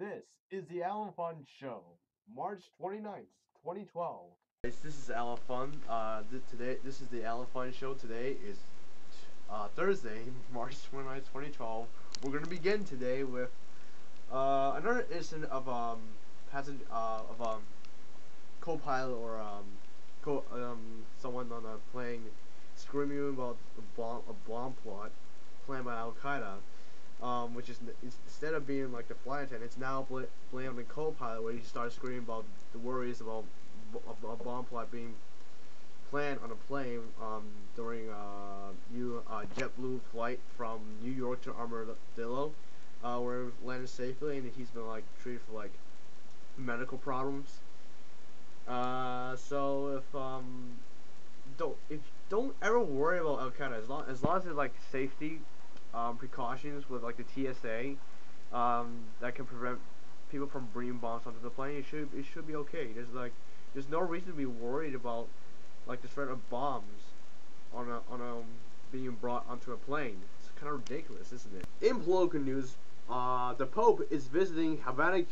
This is the Alan Fun Show, March 29th, 2012. Guys, this is Alan Fun. This is the Alan Fun Show. Today is Thursday, March 29th, 2012. We're gonna begin today with another incident of co-pilot or someone on a plane screaming about a bomb plot planned by Al Qaeda. Which is instead of being like the flight attendant, it's now blamed on the co-pilot, where he started screaming about the worries about a bomb plot being planned on a plane during JetBlue flight from New York to Armadillo, where it landed safely, and he's been like treated for like medical problems. So don't ever worry about Al Qaeda as long as it's like safety precautions with like the TSA that can prevent people from bringing bombs onto the plane. It should be okay. There's no reason to be worried about like the threat of bombs on a being brought onto a plane. It's kind of ridiculous, isn't it? In political news, the Pope is visiting Havana,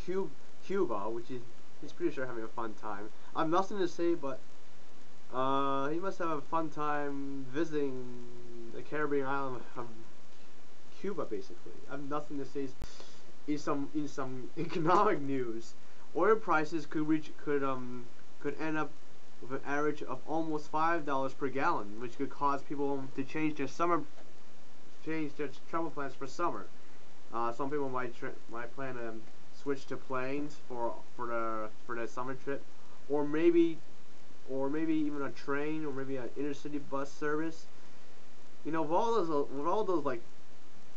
Cuba, which is he's pretty sure having a fun time. I'm nothing to say, but he must have a fun time visiting the Caribbean island of Cuba, basically. I have nothing to say. In some economic news, oil prices could end up with an average of almost $5 per gallon, which could cause people to change their travel plans for summer. Some people might plan to switch to planes for their summer trip, or maybe even a train, or maybe an intercity bus service. You know, with all those like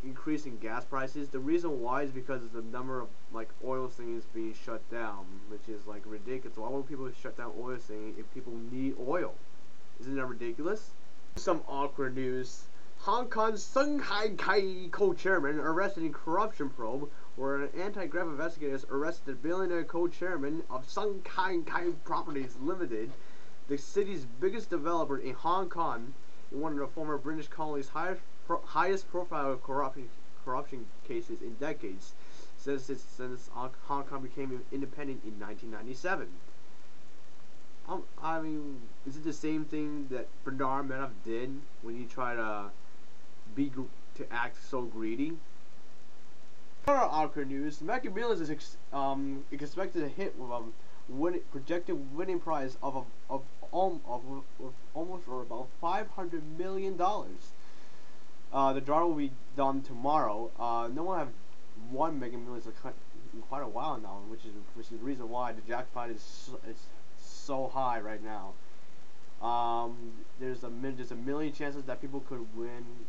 increasing gas prices, the reason why is because of the number of like oil things being shut down, which is like ridiculous. Why would people shut down oil things if people need oil? Isn't that ridiculous? Some awkward news. Hong Kong's Sung Kai co-chairman arrested in corruption probe, where anti-graft investigators arrested billionaire co-chairman of Sung Kai Properties Limited, the city's biggest developer in Hong Kong, in one of the former British colonies' highest profile corruption cases in decades, since Hong Kong became independent in 1997. I mean, is it the same thing that Bernard Madoff did when he tried to act so greedy? Other awkward news: Mega Millions is expected to hit with a projected winning prize of almost or about $500 million. The draw will be done tomorrow. No one have won Mega Millions in quite a while now, which is the reason why the jackpot is so high right now. There's a million chances that people could win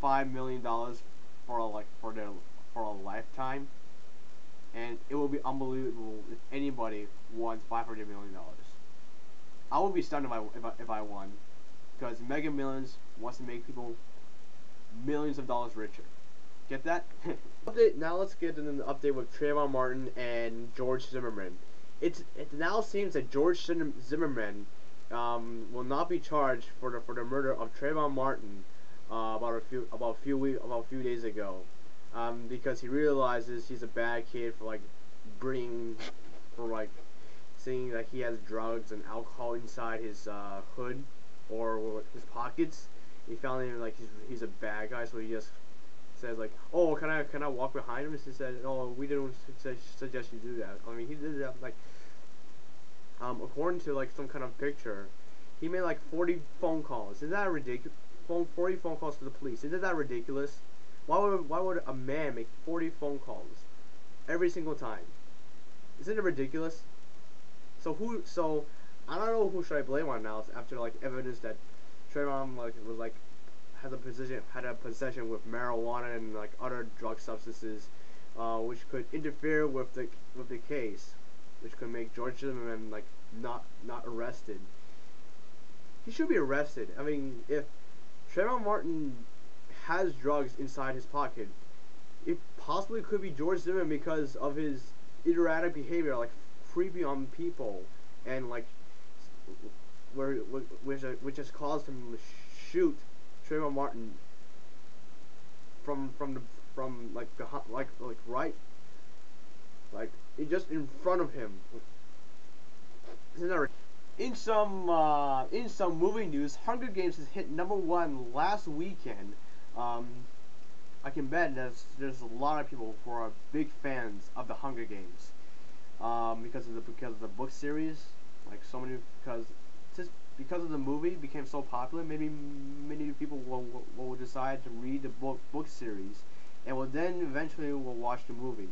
$5 million for a lifetime, and it will be unbelievable if anybody won $500 million. I would be stunned if I won, because Mega Millions wants to make people millions of dollars richer. Get that? Now let's get into the update with Trayvon Martin and George Zimmerman. It now seems that George Zimmerman will not be charged for the murder of Trayvon Martin about a few days ago, because he realizes he's a bad kid for saying that he has drugs and alcohol inside his hood or his pockets. He found him like he's a bad guy, so he just says like, "Oh, can I walk behind him?" And he said, "Oh, we didn't suggest you do that." I mean, he did that like according to like some kind of picture, he made like 40 phone calls. Isn't that ridiculous? 40 phone calls to the police. Isn't that ridiculous? Why would a man make 40 phone calls every single time? Isn't it ridiculous? So I don't know who should I blame on now after like evidence that Trayvon had a possession with marijuana and like other drug substances, which could interfere with the case, which could make George Zimmerman like not arrested. He should be arrested. I mean, if Trayvon Martin has drugs inside his pocket, it possibly could be George Zimmerman because of his erratic behavior, like creeping on people, and like which has caused him to shoot Trayvon Martin from right like just in front of him. Isn't that in some movie news, Hunger Games has hit #1 last weekend. I can bet there's a lot of people who are big fans of the Hunger Games, because of the book series. Like so many, because of the movie became so popular. Maybe many people will decide to read the book series, and will then eventually will watch the movie.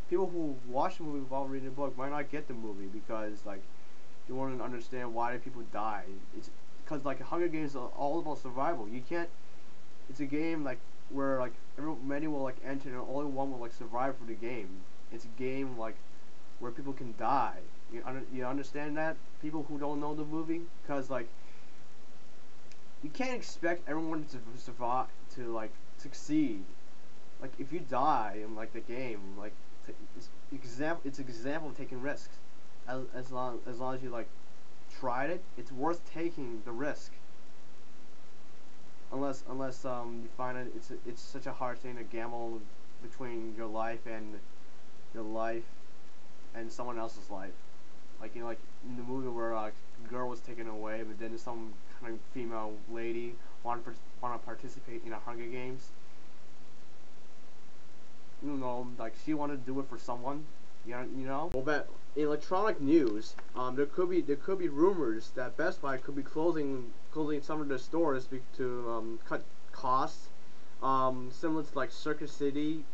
People who watch the movie without reading the book might not get the movie because like you want to understand why do people die. It's because like Hunger Games are all about survival. You can't. It's a game like where like many will like enter and only one will like survive for the game. It's a game like where people can die. You understand that? People who don't know the movie, because like you can't expect everyone to survive to like succeed. Like if you die in like the game, like it's example of taking risks. As long as you like tried it, it's worth taking the risk. Unless you find it it's such a hard thing to gamble between your life and someone else's life. Like like in the movie where a girl was taken away, but then some kind of female lady wanted to participate in a Hunger Games. You know, like she wanted to do it for someone. You know. Well, but in electronic news, there could be rumors that Best Buy could be closing some of their stores to cut costs. Similar to like Circuit City,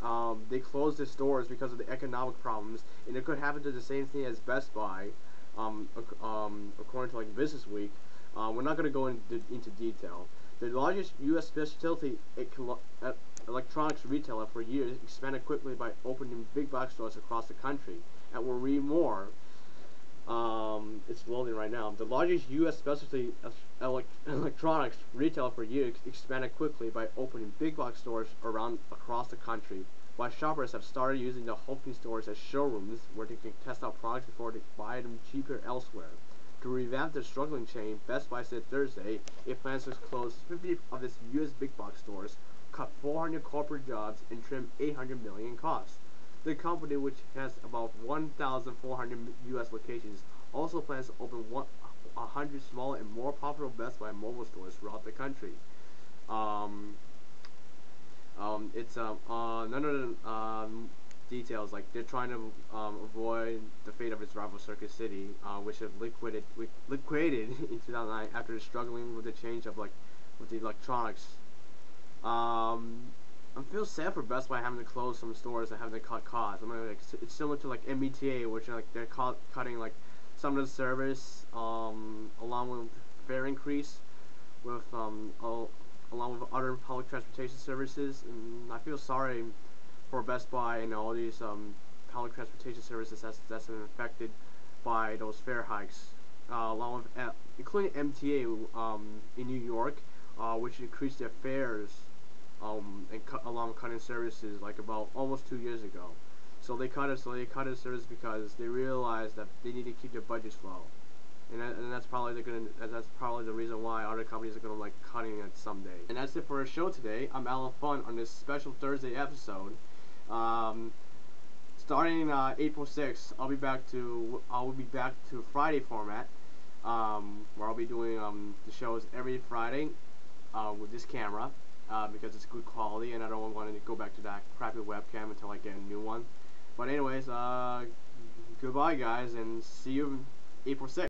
they closed their stores because of the economic problems, and it could happen to the same thing as Best Buy, according to like Business Week. We're not going to go into detail. The largest U.S. specialty electronics retailer for years expanded quickly by opening big box stores across the country. And we'll read more. It's loading right now. The largest U.S. specialty electronics retailer for years expanded quickly by opening big box stores across the country, while shoppers have started using the Hopkins stores as showrooms where they can test out products before they buy them cheaper elsewhere. To revamp their struggling chain, Best Buy said Thursday it plans to close 50 of its U.S. big box stores, cut 400 corporate jobs, and trim $800 million in costs. The company, which has about 1,400 U.S. locations, also plans to open 100 smaller and more popular Best Buy mobile stores throughout the country. It's none of the details, like they're trying to avoid the fate of its rival Circuit City, which have liquidated in 2009 after struggling with the change of like with the electronics. I feel sad for Best Buy having to close some stores and having to cut costs. I mean, like, it's similar to like MBTA, which like they're cutting like some of the service, along with fare increase, with along with other public transportation services. And I feel sorry for Best Buy and all these public transportation services that's been affected by those fare hikes, along with including MTA in New York, which increased their fares. Along with cutting services like about almost 2 years ago. So they cut it service because they realized that they need to keep their budgets low, and that's probably the reason why other companies are gonna like cutting it someday. And that's it for our show today. I'm Alan Fun on this special Thursday episode. Starting April 6th, I will be back to Friday format, where I'll be doing the shows every Friday with this camera. Because it's good quality, and I don't want to go back to that crappy webcam until I get a new one. But anyways, goodbye guys, and see you April 6th.